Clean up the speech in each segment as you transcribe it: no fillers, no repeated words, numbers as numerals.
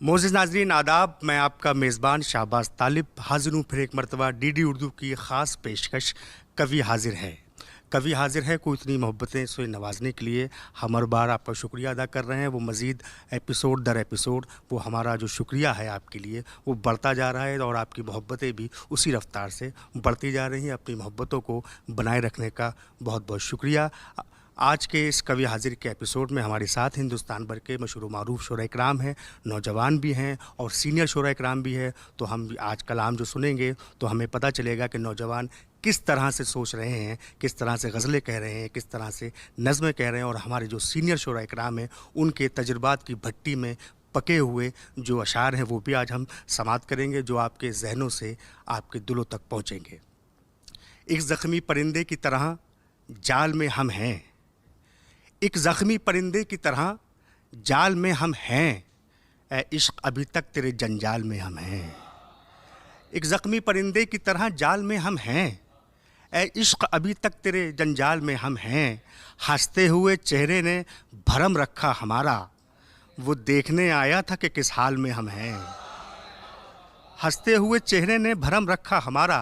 मोअज़्ज़िज़ नाज़रीन आदाब, मैं आपका मेज़बान शाहबाज़ तालिब हाज़िर हूँ फिर एक मरतबा डीडी उर्दू की ख़ास पेशकश कवि हाज़िर है। कवि हाज़िर है को इतनी मोहब्बतें से नवाजने के लिए हम हर बार आपका शुक्रिया अदा कर रहे हैं। वो मज़ीद एपिसोड दर एपिसोड वो हमारा जो शुक्रिया है आपके लिए वो बढ़ता जा रहा है और आपकी मोहब्बतें भी उसी रफ़्तार से बढ़ती जा रही हैं। अपनी मोहब्बतों को बनाए रखने का बहुत बहुत शुक्रिया। आज के इस कवि हाज़िर के एपिसोड में हमारे साथ हिंदुस्तान भर के मशहूर व मारूफ शुरा इकराम हैं, नौजवान भी हैं और सीनियर शुरा इकराम भी है। तो हम आज कलाम जो सुनेंगे तो हमें पता चलेगा कि नौजवान किस तरह से सोच रहे हैं, किस तरह से गज़लें कह रहे हैं, किस तरह से नज़्में कह रहे हैं और हमारे जो सीनियर शुरा इकराम हैं उनके तजुर्बात की भट्टी में पके हुए जो अशार हैं वो भी आज हम समाअत करेंगे, जो आपके ज़हनों से आपके दिलों तक पहुँचेंगे। एक ज़ख्मी परिंदे की तरह जाल में हम हैं, एक ज़ख्मी परिंदे की तरह जाल में हम हैं, ए इश्क़ अभी तक तेरे जंजाल में हम हैं। एक ज़ख्मी परिंदे की तरह जाल में हम हैं, ए इश्क़ अभी तक तेरे जंजाल में हम हैं। हंसते हुए चेहरे ने भरम रखा हमारा, वो देखने आया था कि किस हाल में हम हैं। हंसते हुए चेहरे ने भरम रखा हमारा,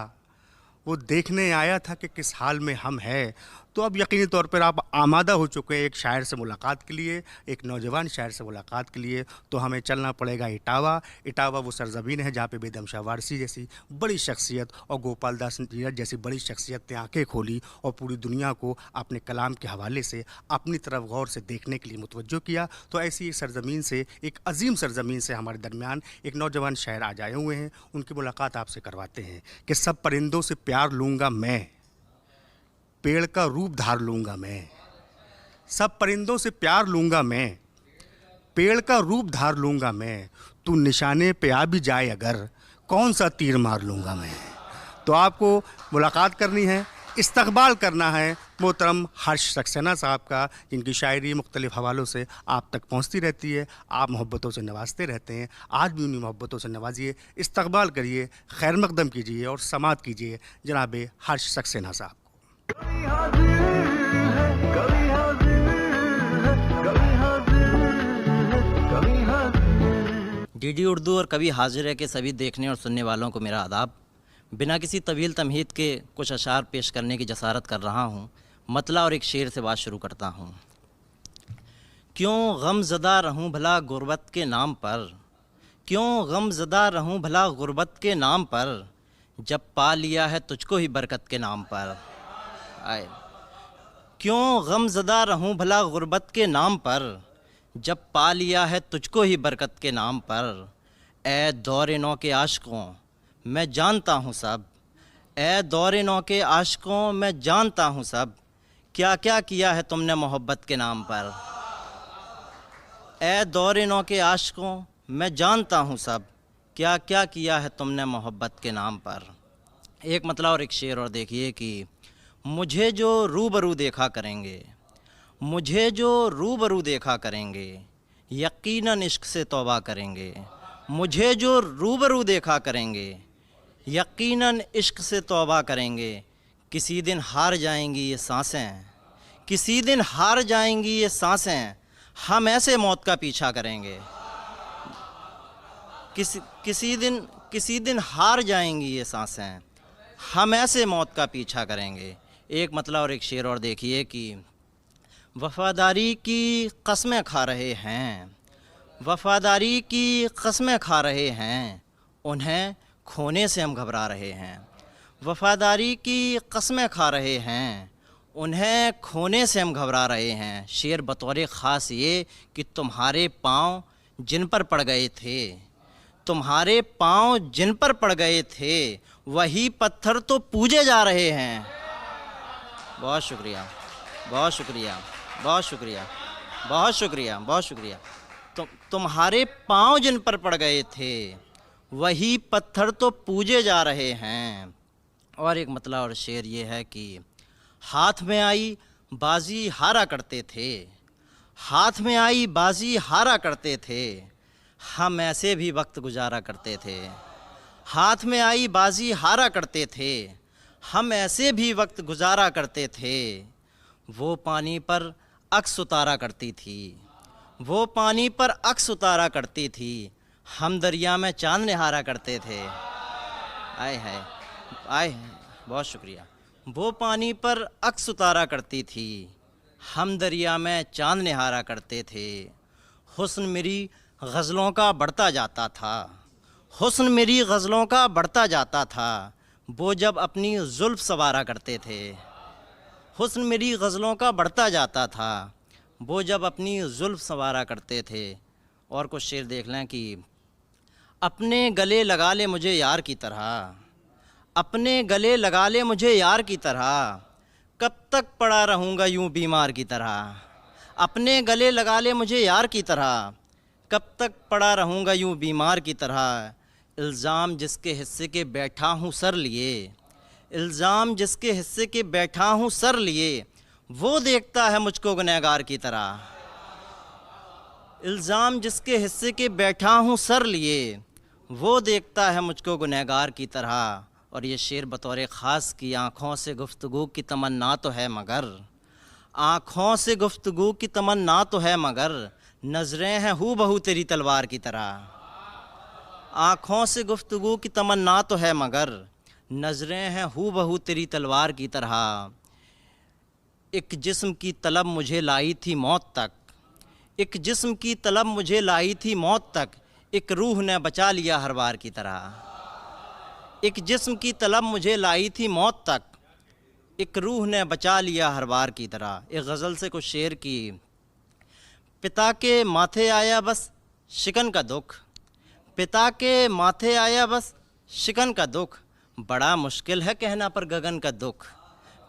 वो देखने आया था कि किस हाल में हम हैं। तो अब यकीनी तौर पर आप आमादा हो चुके हैं एक शायर से मुलाकात के लिए, एक नौजवान शायर से मुलाकात के लिए। तो हमें चलना पड़ेगा इटावा। इटावा वो सरज़मीन है जहाँ पे बेदम शाह वारसी जैसी बड़ी शख्सियत और गोपाल दास नीरज जैसी बड़ी शख्सियत ने आंखें खोली और पूरी दुनिया को अपने कलाम के हवाले से अपनी तरफ गौर से देखने के लिए मुतवज्जो किया। तो ऐसी एक सरज़मीन से, एक अजीम सरज़मीन से हमारे दरमियान एक नौजवान शायर आज आए हुए हैं। उनकी मुलाकात आपसे करवाते हैं कि सब परिंदों से प्यार लूँगा मैं, पेड़ का रूप धार लूँगा मैं। सब परिंदों से प्यार लूँगा मैं, पेड़ का रूप धार लूँगा मैं। तू निशाने पे आ भी जाए अगर, कौन सा तीर मार लूँगा मैं। तो आपको मुलाकात करनी है, इस्तकबाल करना है मोहतरम हर्ष सक्सेना साहब का, जिनकी शायरी मुख्तलिफ़ हवालों से आप तक पहुँचती रहती है, आप मोहब्बतों से नवाजते रहते हैं। आज भी उन्हीं मोहब्बतों से नवाजिए, इस्तकबाल करिए, खैर मकदम कीजिए और समाअत कीजिए जनाब हर्ष सक्सेना साहब को। डीडी उर्दू और कवि हाजिर है के सभी देखने और सुनने वालों को मेरा आदाब। बिना किसी तवील तमहीद के कुछ अशार पेश करने की जसारत कर रहा हूँ। मतला और एक शेर से बात शुरू करता हूँ। क्यों गमज़दा रहूँ भला गुर्बत के नाम पर, क्यों गमज़दा रहूँ भला गुर्बत के नाम पर, जब पा लिया है तुझको ही बरकत के नाम पर। आए क्यों गमज़दा रहूँ भला गुर्बत के नाम पर, जब पा लिया है तुझको ही बरकत के नाम पर। ए दौरे नौ के आशिकों मैं जानता हूँ सब, ए दौरे नौ के आशिकों मैं जानता हूँ सब, क्या क्या किया है तुमने मोहब्बत के नाम पर। ए दौरे नौ के आशिकों मैं जानता हूँ सब, क्या क्या किया है तुमने मोहब्बत के नाम पर। एक मतला और एक शेर और देखिए कि मुझे जो रूबरू देखा करेंगे, मुझे जो रूबरू देखा करेंगे, यकीनन इश्क से तौबा करेंगे। मुझे जो रूबरू देखा करेंगे, यकीनन इश्क से तौबा करेंगे। किसी दिन हार जाएंगी ये सांसें, किसी दिन हार जाएंगी ये सांसें, हम ऐसे मौत का पीछा करेंगे। किसी दिन हार जाएंगी ये सांसें, हम ऐसे मौत का पीछा करेंगे। एक मतला और एक शेर और देखिए कि वफ़ादारी की कस्में खा रहे हैं, वफ़ादारी की कस्में खा रहे हैं, उन्हें खोने से हम घबरा रहे हैं। वफ़ादारी की कस्में खा रहे हैं, उन्हें खोने से हम घबरा रहे हैं। शेर बतौर ख़ास ये कि तुम्हारे पाँव जिन पर पड़ गए थे, तुम्हारे पाँव जिन पर पड़ गए थे, वही पत्थर तो पूजे जा रहे हैं। बहुत शुक्रिया, बहुत शुक्रिया, बहुत शुक्रिया, बहुत शुक्रिया, बहुत शुक्रिया। तुम्हारे पाँव जिन पर पड़ गए थे, वही पत्थर तो पूजे जा रहे हैं। और एक मतला और शेर ये है कि हाथ में आई बाजी हारा करते थे, हाथ में आई बाजी हारा करते थे, हम ऐसे भी वक्त गुजारा करते थे। हाथ में आई बाजी हारा करते थे, हम ऐसे भी वक्त गुजारा करते थे। वो पानी पर अक्स उतारा करती थी, वो पानी पर अक्स उतारा करती थी, हम दरिया में चांद निहारा करते थे। आए है, आए है, बहुत शुक्रिया। वो पानी पर अक्स उतारा करती थी, हम दरिया में चांद निहारा करते थे। हुस्न मेरी गज़लों का बढ़ता जाता था, हुस्न मेरी गज़लों का बढ़ता जाता था, वो जब अपनी जुल्फ़ संवारा करते थे। हुस्न मेरी गज़लों का बढ़ता जाता था, वो जब अपनी जुल्फ़ संवारा करते थे। और कुछ शेर देख लें कि अपने गले लगा ले मुझे यार की तरह, अपने गले लगा ले मुझे यार की तरह, कब तक पड़ा रहूँगा यूं बीमार की तरह। अपने गले लगा ले मुझे यार की तरह, कब तक पड़ा रहूँगा यूं बीमार की तरह। इल्ज़ाम जिसके हिस्से के बैठा हूँ सर लिए, इल्ज़ाम जिसके हिस्से के बैठा हूँ सर लिए, वो देखता है मुझको गुनहगार की तरह। इल्ज़ाम जिसके हिस्से के बैठा हूँ सर लिए, वो देखता है मुझको गुनहगार की तरह। और ये शेर बतौर ख़ास की आँखों से गुफ्तगू की तमन्ना तो है मगर, आँखों से गुफ्तगू की तमन्ना तो है मगर, नज़रें हैं हू बहू तेरी तलवार की तरह। आँखों से गुफ्तगू की तमन्ना तो है मगर, नज़रें हैं हू बहू तेरी तलवार की तरह। एक जिस्म की तलब मुझे लाई थी मौत तक, एक जिस्म की तलब मुझे लाई थी मौत तक, एक रूह ने बचा लिया हर बार की तरह। एक जिस्म की तलब मुझे लाई थी मौत तक, एक रूह ने बचा लिया हर बार की तरह। एक गज़ल से कुछ शेर की। पिता के माथे आया बस शिकन का दुख, पिता के माथे आया बस शिकन का दुख, बड़ा मुश्किल है कहना पर गगन का दुख।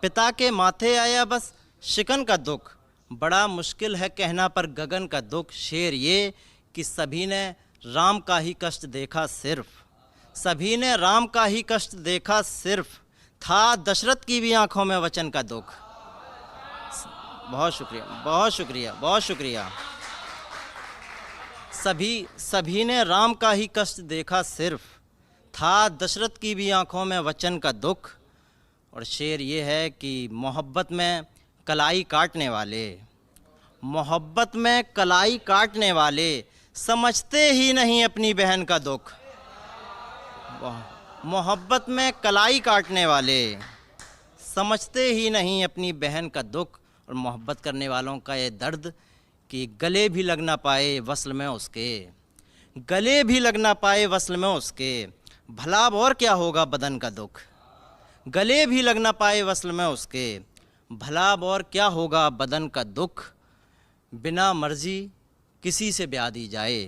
पिता के माथे आया बस शिकन का दुख, बड़ा मुश्किल है कहना पर गगन का दुख। शेर ये कि सभी ने राम का ही कष्ट देखा सिर्फ, सभी ने राम का ही कष्ट देखा सिर्फ, था दशरथ की भी आंखों में वचन का दुख। बहुत शुक्रिया, बहुत शुक्रिया, बहुत शुक्रिया। सभी ने राम का ही कष्ट देखा सिर्फ, था दशरथ की भी आंखों में वचन का दुख। और शेर ये है कि मोहब्बत में कलाई काटने वाले, मोहब्बत में कलाई काटने वाले, समझते ही नहीं अपनी बहन का दुख। मोहब्बत में कलाई काटने वाले, समझते ही नहीं अपनी बहन का दुख। और मोहब्बत करने वालों का ये दर्द कि गले भी लग ना पाए वस्ल में उसके, गले भी लग ना पाए वस्ल में उसके, भला अब और क्या होगा बदन का दुख। गले भी लग ना पाए वस्ल में उसके, भला अब और क्या होगा बदन का दुख। बिना मर्जी किसी से ब्याह दी जाए,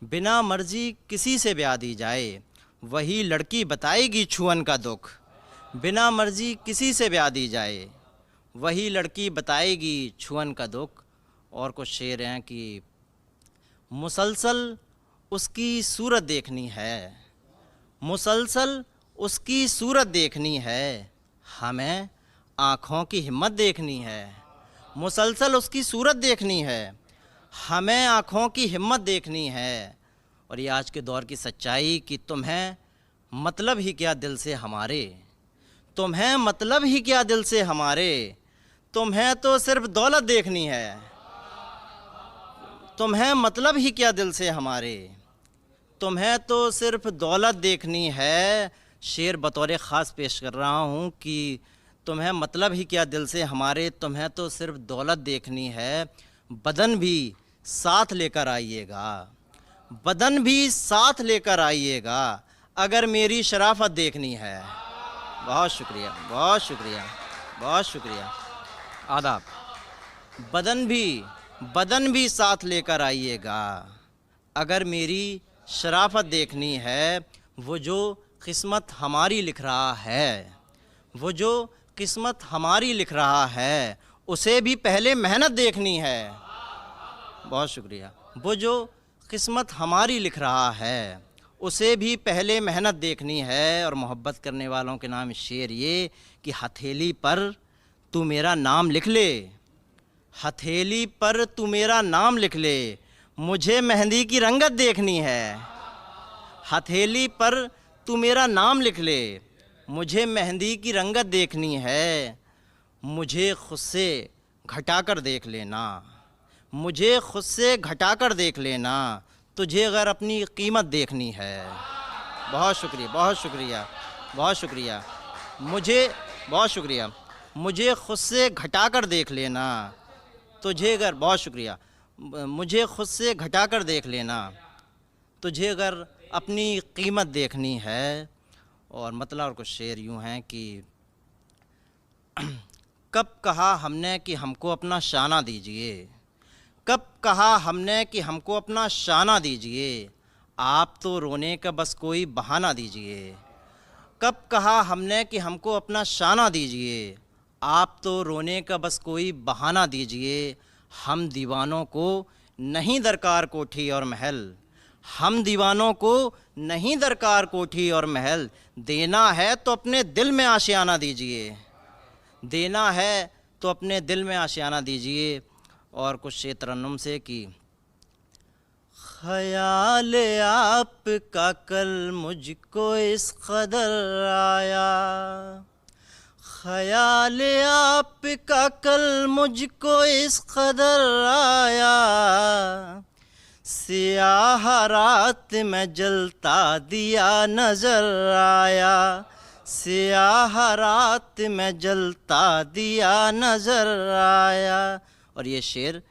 बिना मर्जी किसी से ब्याह दी जाए, वही लड़की बताएगी छुअन का दुख। बिना मर्जी किसी से ब्याह दी जाए, वही लड़की बताएगी छुअन का दुख। और कुछ शेर हैं कि मुसलसल उसकी सूरत देखनी है, मुसलसल उसकी सूरत देखनी है, हमें आँखों की हिम्मत देखनी है। मुसलसल उसकी सूरत देखनी है, हमें आँखों की हिम्मत देखनी है। और ये आज के दौर की सच्चाई कि तुम्हें मतलब ही क्या दिल से हमारे, तुम्हें मतलब ही क्या दिल से हमारे, तुम्हें तो सिर्फ दौलत देखनी है। तुम्हें मतलब ही क्या दिल से हमारे, तुम्हें तो सिर्फ दौलत देखनी है। शेर बतौर ख़ास पेश कर रहा हूँ कि तुम्हें मतलब ही क्या दिल से हमारे, तुम्हें तो सिर्फ दौलत देखनी है। बदन भी साथ लेकर आइएगा, बदन भी साथ लेकर आइएगा, अगर मेरी शराफत देखनी है। बहुत शुक्रिया, बहुत शुक्रिया, बहुत शुक्रिया, आदाब। बदन भी साथ लेकर आइएगा, अगर मेरी शराफत देखनी है। वो जो किस्मत हमारी लिख रहा है, वो जो किस्मत हमारी लिख रहा है, उसे भी पहले मेहनत देखनी है। बहुत शुक्रिया। वो जो किस्मत हमारी लिख रहा है, उसे भी पहले मेहनत देखनी है। और मोहब्बत करने वालों के नाम शेर ये कि हथेली पर तू मेरा नाम लिख ले, हथेली पर तू मेरा नाम लिख ले, मुझे मेहंदी की रंगत देखनी है। हथेली पर तू मेरा नाम लिख ले, मुझे मेहंदी की रंगत देखनी है। मुझे खुद से घटाकर देख लेना, मुझे खुद से घटाकर देख लेना, तुझे अगर अपनी कीमत देखनी है। बहुत शुक्रिया, बहुत शुक्रिया, बहुत शुक्रिया। मुझे बहुत शुक्रिया। मुझे खुद से घटा कर देख लेना, तुझे अगर बहुत शुक्रिया। मुझे खुद से घटा कर देख लेना, तुझे अगर अपनी कीमत देखनी है। और मतलब और कुछ शेर यूँ हैं कि कब कहा हमने कि हमको अपना शाना दीजिए, कब कहा हमने कि हमको अपना शाना दीजिए, आप तो रोने का बस कोई बहाना दीजिए। कब कहा हमने कि हमको अपना शाना दीजिए, आप तो रोने का बस कोई बहाना दीजिए। हम दीवानों को नहीं दरकार कोठी और महल, हम दीवानों को नहीं दरकार कोठी और महल। देना है तो अपने दिल में आशियाना दीजिए, देना है तो अपने दिल में आशियाना दीजिए। और कुछ शेर तरन्नुम से कि ख़याल आपका कल मुझको इस कदर आया, ख़याल आपका कल मुझको इस कदर आया, सियाह रात में जलता दिया नज़र आया, सियाह रात में जलता दिया नज़र आया। और ये शेर,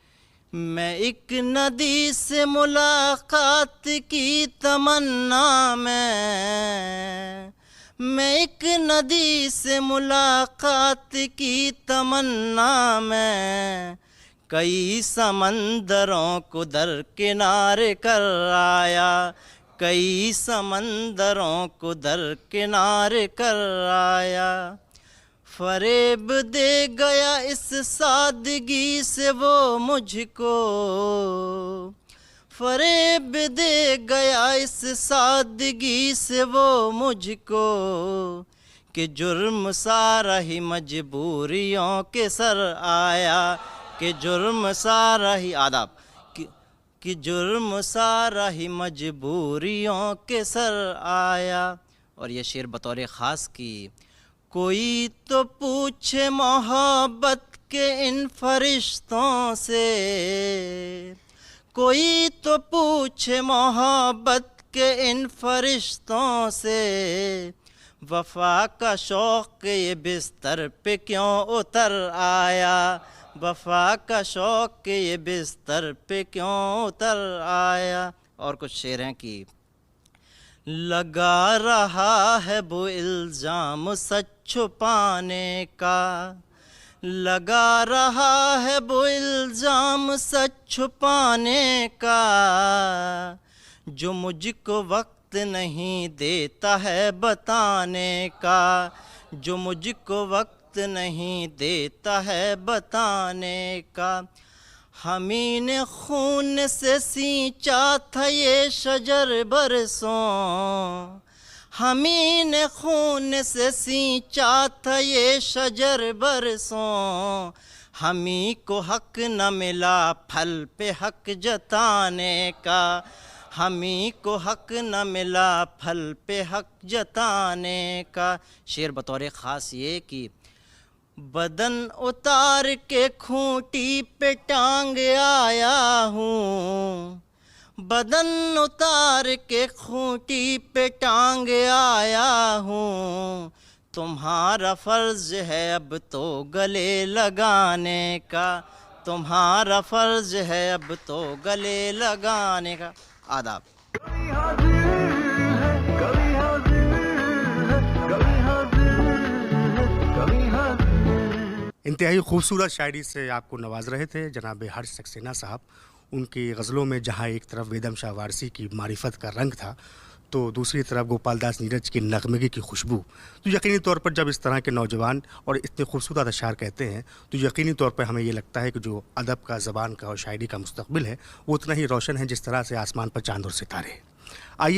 मैं एक नदी से मुलाकात की तमन्ना में, मैं एक नदी से मुलाकात की तमन्ना में, कई समंदरों को दरकिनार कर आया, कई समंदरों को दरकिनार कर आया। फरेब दे गया इस सादगी से वो मुझको, फरेब दे गया इस सादगी से वो मुझको, कि जुर्म सारा ही मजबूरियों के सर आया, कि जुर्म सारा ही आदाब कि जुर्म सारा ही मजबूरियों के सर आया। और ये शेर बतौर ख़ास की, कोई तो पूछे मोहब्बत के इन फरिश्तों से, कोई तो पूछे मोहब्बत के इन फरिश्तों से, वफ़ा का शौक़ ये बिस्तर पे क्यों उतर आया, वफ़ा का शौक़ ये बिस्तर पे क्यों उतर आया। और कुछ शेर हैं कि लगा रहा है वो इल्ज़ाम सच छुपाने का, लगा रहा है वो इल्ज़ाम सच छुपाने का, जो मुझको वक्त नहीं देता है बताने का, जो मुझको वक्त नहीं देता है बताने का। हमी ने खून से सींचा था ये शजर बरसों, हमी ने खून से सींचा था ये शजर बरसों, हमी को हक न मिला फल पे हक जताने का, हमी को हक न मिला फल पे हक जताने का। शेर बतौर ख़ास ये कि बदन उतार के खूंटी पे टांग आया हूँ, बदन उतार के खूंटी पे टांग आया हूँ, तुम्हारा फ़र्ज़ है अब तो गले लगाने का, तुम्हारा फ़र्ज़ है अब तो गले लगाने का। आदाब। इंतहाई खूबसूरत शायरी से आपको नवाज रहे थे जनाब हर्ष सक्सेना साहब। उनकी गज़लों में जहाँ एक तरफ बेदम शाह वारसी की मारिफत का रंग था, तो दूसरी तरफ गोपाल दास नीरज की नगमगी की खुशबू। तो यकीनी तौर पर जब इस तरह के नौजवान और इतने खूबसूरत अशार कहते हैं, तो यकीनी तौर पर हमें ये लगता है कि जो अदब का, ज़बान का और शायरी का मुस्तक़बिल है, वो उतना ही रोशन है जिस तरह से आसमान पर चाँद और सितारे। आइए